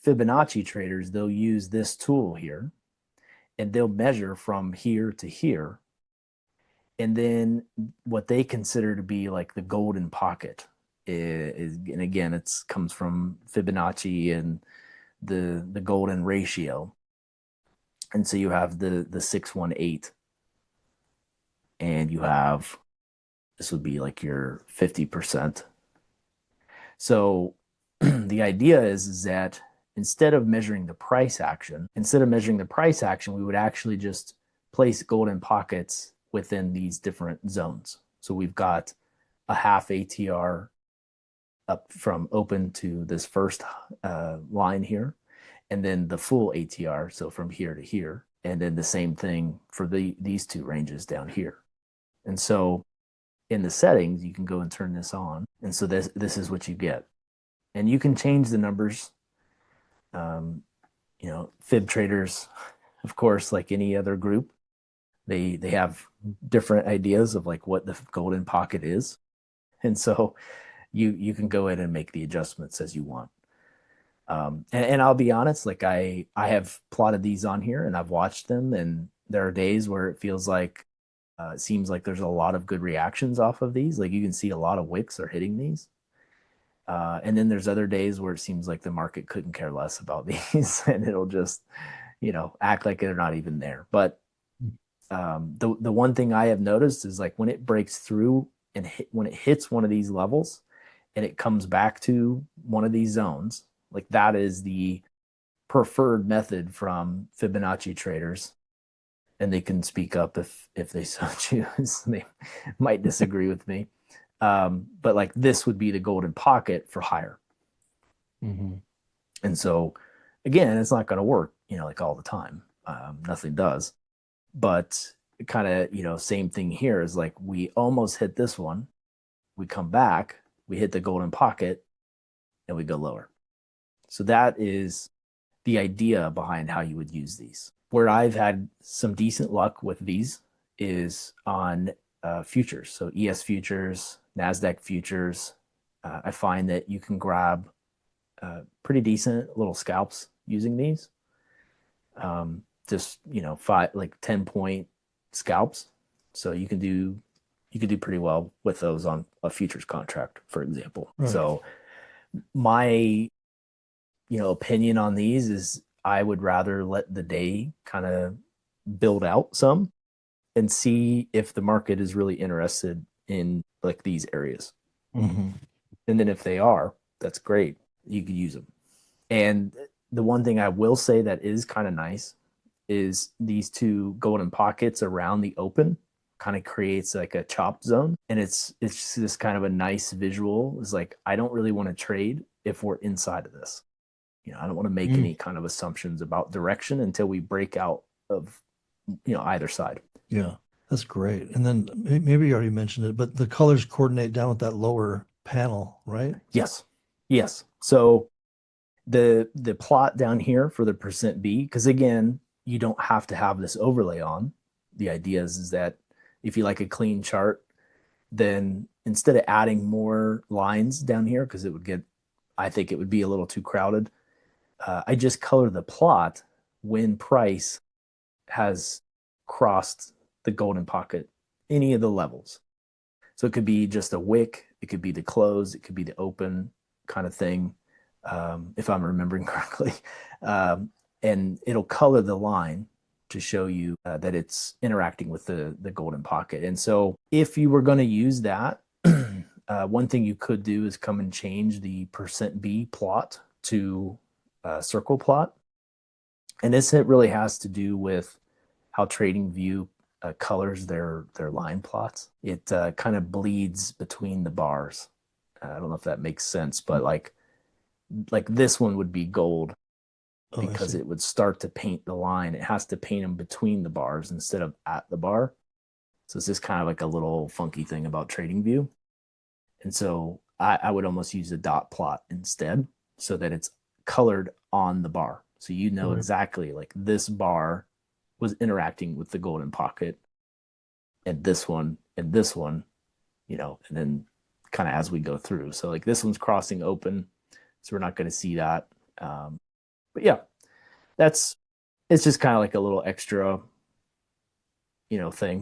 Fibonacci traders, they'll use this tool here and they'll measure from here to here. And then what they consider to be like the golden pocket is, and again, it's comes from Fibonacci and the golden ratio. And so you have the 618, and you have, this would be like your 50%. So the idea is that instead of measuring the price action, we would actually just place golden pockets within these different zones. So we've got a half ATR up from open to this first line here, and then the full ATR, so from here to here, and then the same thing for these two ranges down here. And so in the settings, you can go and turn this on, and so this is what you get. And you can change the numbers. You know, fib traders, of course, like any other group, they have different ideas of like what the golden pocket is, and so you can go in and make the adjustments as you want. And I'll be honest, like I have plotted these on here and I've watched them, and there are days where it feels like it seems like there's a lot of good reactions off of these. Like you can see a lot of wicks are hitting these. And then there's other days where it seems like the market couldn't care less about these and it'll just, you know, act like they're not even there. But the one thing I have noticed is like when it breaks through and when it hits one of these levels and it comes back to one of these zones, like that is the preferred method from Fibonacci traders. And they can speak up if they so choose. They might disagree with me. But like this would be the golden pocket for higher. Mm-hmm. And so again, it's not going to work, you know, like all the time. Nothing does. But kind of, you know, same thing here is like we almost hit this one. We come back, we hit the golden pocket, and we go lower. So that is the idea behind how you would use these. Where I've had some decent luck with these is on futures. So ES futures, NASDAQ futures. I find that you can grab pretty decent little scalps using these. Just, you know, 10-point scalps. So you can do pretty well with those on a futures contract, for example. Right. So my, you know, opinion on these is I would rather let the day kind of build out some and see if the market is really interested in like these areas. Mm-hmm. And then if they are, that's great. You could use them. And the one thing I will say that is kind of nice is these two golden pockets around the open kind of creates like a chop zone. And it's just kind of a nice visual. It's like, I don't really want to trade if we're inside of this. You know, I don't want to make any kind of assumptions about direction until we break out of, you know, either side. Yeah, that's great. And then maybe you already mentioned it, but the colors coordinate down with that lower panel, right? Yes. Yes. So the plot down here for the %B, because again, you don't have to have this overlay on. The idea is that if you like a clean chart, then instead of adding more lines down here, because it would get, I think it would be a little too crowded, I just color the plot when price has crossed the golden pocket, any of the levels. So it could be just a wick, it could be the close, it could be the open kind of thing, if I'm remembering correctly. And it'll color the line to show you that it's interacting with the golden pocket. And so if you were going to use that, one thing you could do is come and change the %B plot to circle plot. And this really has to do with how TradingView colors their line plots. It kind of bleeds between the bars. I don't know if that makes sense, but like this one would be gold because it would start to paint the line. It has to paint them between the bars instead of at the bar. So it's just kind of like a little funky thing about TradingView. And so I would almost use a dot plot instead so that it's colored on the bar. So you know exactly like this bar was interacting with the golden pocket and this one, you know, and then kind of as we go through. So like this one's crossing open, so we're not going to see that. But yeah, that's it's just kind of like a little extra, thing.